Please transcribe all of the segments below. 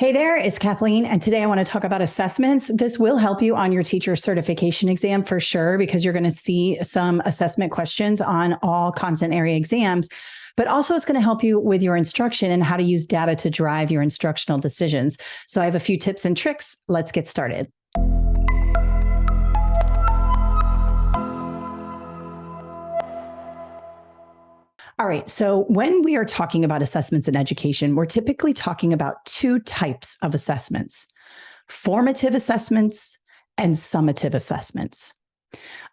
Hey there, it's Kathleen, and today I want to talk about assessments. This will help you on your teacher certification exam for sure, because you're going to see some assessment questions on all content area exams, but also it's going to help you with your instruction and how to use data to drive your instructional decisions. So I have a few tips and tricks. Let's get started. All right, so when we are talking about assessments in education, we're typically talking about two types of assessments: formative assessments and summative assessments.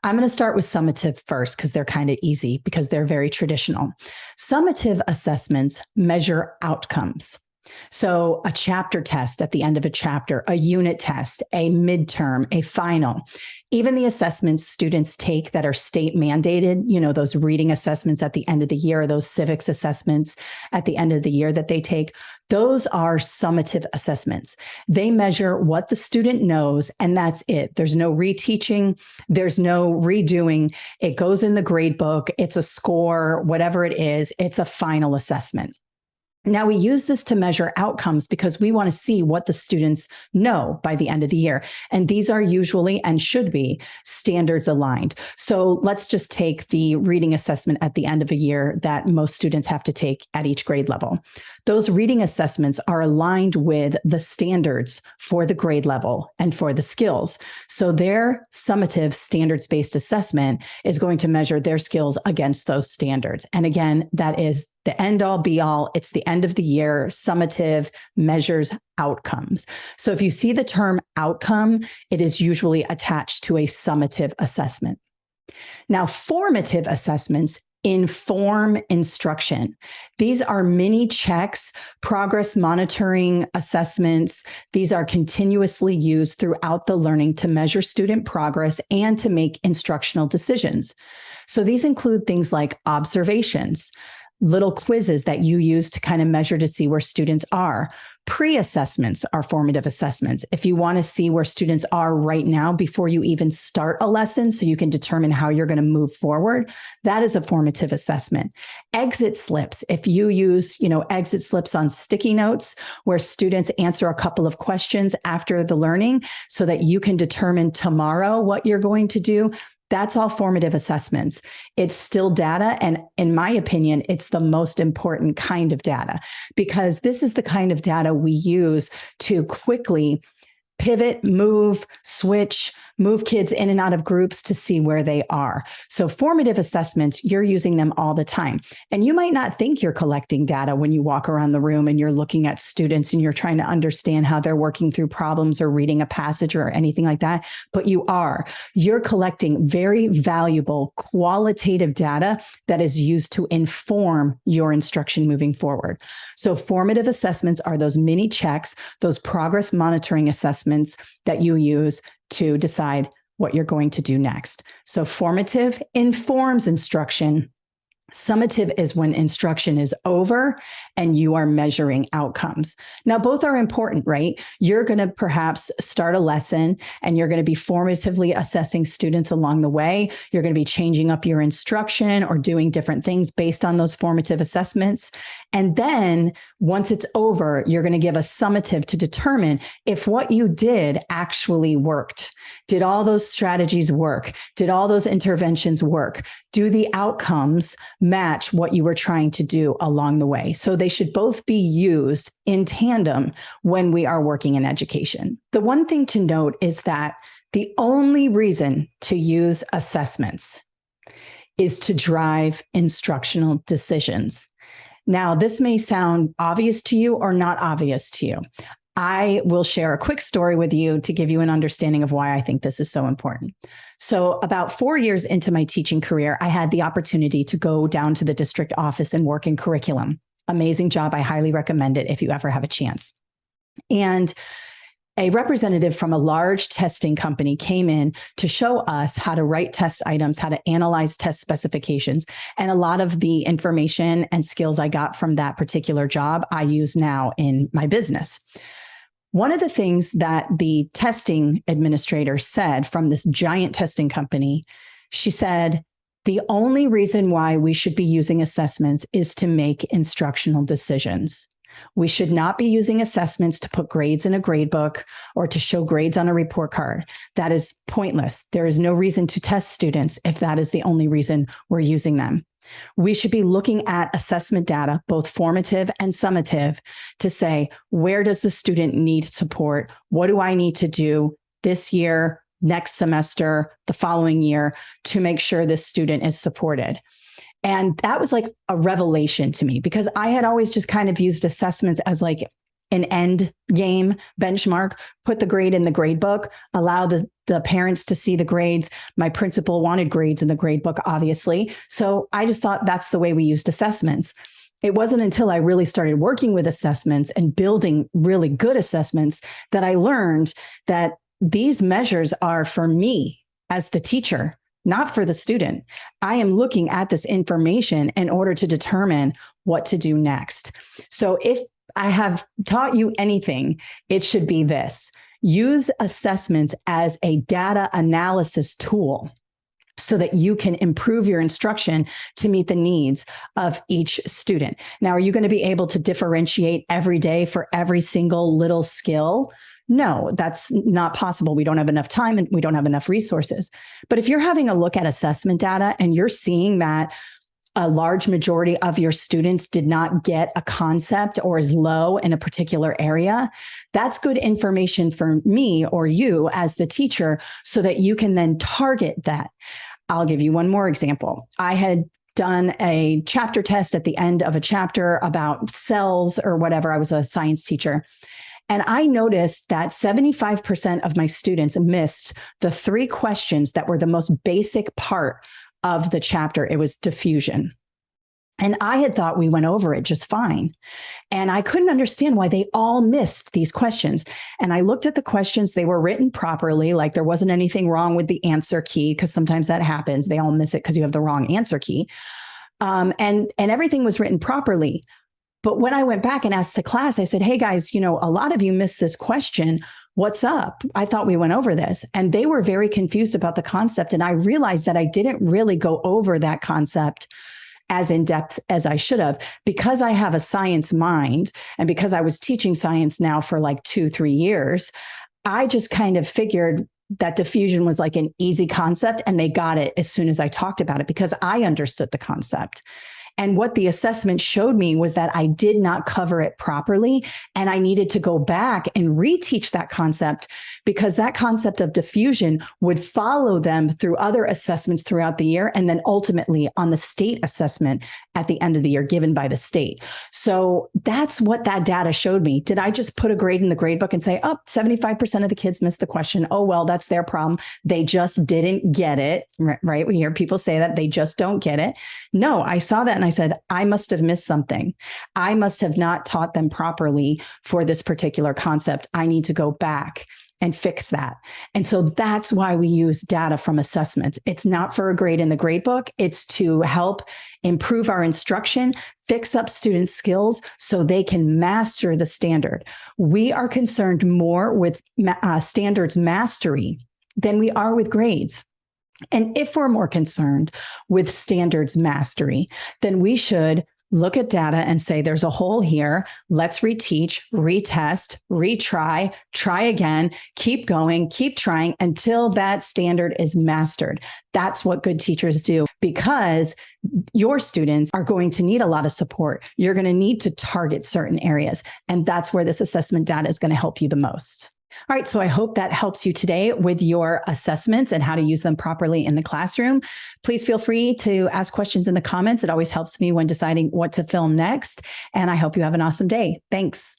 I'm going to start with summative first because they're kind of easy, because they're very traditional. Summative assessments measure outcomes. So a chapter test at the end of a chapter, a unit test, a midterm, a final, even the assessments students take that are state mandated, those reading assessments at the end of the year, those civics assessments at the end of the year that they take, those are summative assessments. They measure what the student knows, and that's it. There's no reteaching. There's no redoing. It goes in the grade book. It's a score, whatever it is. It's a final assessment. Now, we use this to measure outcomes because we want to see what the students know by the end of the year. And these are usually and should be standards aligned. So let's just take the reading assessment at the end of a year that most students have to take at each grade level. Those reading assessments are aligned with the standards for the grade level and for the skills. So their summative standards-based assessment is going to measure their skills against those standards. And again, that is the end all be all. It's the end of the year. Summative measures outcomes. So if you see the term outcome, it is usually attached to a summative assessment. Now, formative assessments inform instruction. These are mini checks, progress monitoring assessments. These are continuously used throughout the learning to measure student progress and to make instructional decisions. So these include things like observations, little quizzes that you use to kind of measure to see where students are. Pre-assessments are formative assessments. If you want to see where students are right now before you even start a lesson so you can determine how you're going to move forward, that is a formative assessment. Exit slips. If you use, exit slips on sticky notes where students answer a couple of questions after the learning so that you can determine tomorrow what you're going to do, that's all formative assessments. It's still data. And in my opinion, it's the most important kind of data, because this is the kind of data we use to quickly pivot, move, switch, move kids in and out of groups to see where they are. So formative assessments, you're using them all the time. And you might not think you're collecting data when you walk around the room and you're looking at students and you're trying to understand how they're working through problems or reading a passage or anything like that, but you are. You're collecting very valuable qualitative data that is used to inform your instruction moving forward. So formative assessments are those mini checks, those progress monitoring assessments that you use to decide what you're going to do next. So formative informs instruction. Summative is when instruction is over and you are measuring outcomes. Now, both are important, right? You're going to perhaps start a lesson and you're going to be formatively assessing students along the way. You're going to be changing up your instruction or doing different things based on those formative assessments. And then once it's over, you're going to give a summative to determine if what you did actually worked. Did all those strategies work? Did all those interventions work? Do the outcomes match what you were trying to do along the way? So they should both be used in tandem when we are working in education. The one thing to note is that the only reason to use assessments is to drive instructional decisions. Now, this may sound obvious to you or not obvious to you. I will share a quick story with you to give you an understanding of why I think this is so important. So about 4 years into my teaching career, I had the opportunity to go down to the district office and work in curriculum. Amazing job. I highly recommend it if you ever have a chance. And a representative from a large testing company came in to show us how to write test items, how to analyze test specifications. And a lot of the information and skills I got from that particular job, I use now in my business. One of the things that the testing administrator said from this giant testing company, she said, the only reason why we should be using assessments is to make instructional decisions. We should not be using assessments to put grades in a grade book or to show grades on a report card. That is pointless. There is no reason to test students if that is the only reason we're using them. We should be looking at assessment data, both formative and summative, to say, where does the student need support? What do I need to do this year, next semester, the following year to make sure this student is supported? And that was like a revelation to me, because I had always just kind of used assessments as like an end game benchmark, put the grade in the grade book, allow the parents to see the grades. My principal wanted grades in the grade book, obviously. So I just thought that's the way we used assessments. It wasn't until I really started working with assessments and building really good assessments that I learned that these measures are for me as the teacher, not for the student. I am looking at this information in order to determine what to do next. So if I have taught you anything, it should be this: use assessments as a data analysis tool so that you can improve your instruction to meet the needs of each student. Now, are you going to be able to differentiate every day for every single little skill? No, that's not possible. We don't have enough time and we don't have enough resources. But if you're having a look at assessment data and you're seeing that a large majority of your students did not get a concept or is low in a particular area, that's good information for me or you as the teacher so that you can then target that. I'll give you one more example. I had done a chapter test at the end of a chapter about cells or whatever. I was a science teacher. And I noticed that 75% of my students missed the 3 questions that were the most basic part of the chapter. It was diffusion. And I had thought we went over it just fine. And I couldn't understand why they all missed these questions. And I looked at the questions, they were written properly, like there wasn't anything wrong with the answer key, because sometimes that happens. They all miss it because you have the wrong answer key. And everything was written properly. But when I went back and asked the class, I said, hey guys, a lot of you missed this question. What's up? I thought we went over this. And they were very confused about the concept. And I realized that I didn't really go over that concept as in depth as I should have, because I have a science mind. And because I was teaching science now for like 2-3 years, I just kind of figured that diffusion was like an easy concept. And they got it as soon as I talked about it because I understood the concept. And what the assessment showed me was that I did not cover it properly. And I needed to go back and reteach that concept, because that concept of diffusion would follow them through other assessments throughout the year. And then ultimately on the state assessment at the end of the year given by the state. So that's what that data showed me. Did I just put a grade in the grade book and say, 75% of the kids missed the question. Oh, well, that's their problem. They just didn't get it, right? We hear people say that they just don't get it. No, I saw that and I said, I must have missed something. I must have not taught them properly for this particular concept. I need to go back and fix that. And so that's why we use data from assessments. It's not for a grade in the grade book. It's to help improve our instruction, fix up students' skills so they can master the standard. We are concerned more with standards mastery than we are with grades. And if we're more concerned with standards mastery, then we should look at data and say, there's a hole here. Let's reteach, retest, retry, try again, keep going, keep trying until that standard is mastered. That's what good teachers do, because your students are going to need a lot of support. You're going to need to target certain areas. And that's where this assessment data is going to help you the most. All right, so I hope that helps you today with your assessments and how to use them properly in the classroom. Please feel free to ask questions in the comments. It always helps me when deciding what to film next. And I hope you have an awesome day. Thanks.